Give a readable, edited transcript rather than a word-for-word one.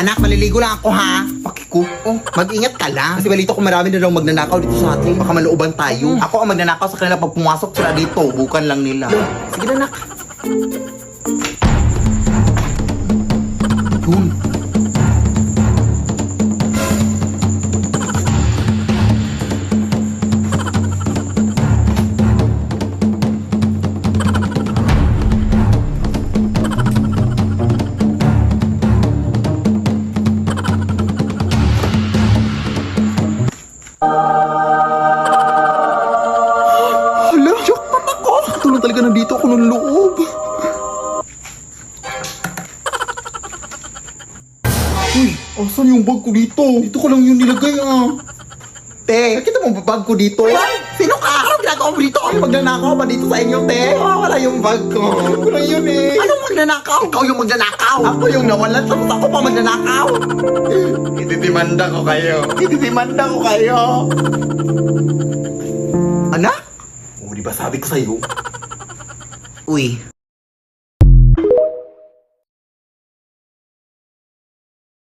Anak, maliligo lang ako ha. Pakiko. Oh, mag-ingat ka lang. Kasi balito ko marami na daw magnanakaw dito sa atin. Baka malooban tayo. Ako ang magnanakaw sa kanila pag pumasok sila dito. Bukan lang nila. Sige na, anak. Yun. Hala, jackpot ako! Tulong talaga nandito ako ng loob. Uy, asan yung bag ko dito? Dito ko lang yun nilagay Te, nakita mo ba bag ko dito? Sino ka? Anong ginagawa mo dito? Ang magnanakaw ba dito sa inyo, te? Wala yung bag ko. Wala yun eh. Anong magnanakaw? Ikaw yung magnanakaw. Ako yung nawalan. Tapos ako pa magnanakaw. Itidimanda ko kayo. Itidimanda ko kayo. Anak? Oh, di ba sabi ko sa'yo? Uy,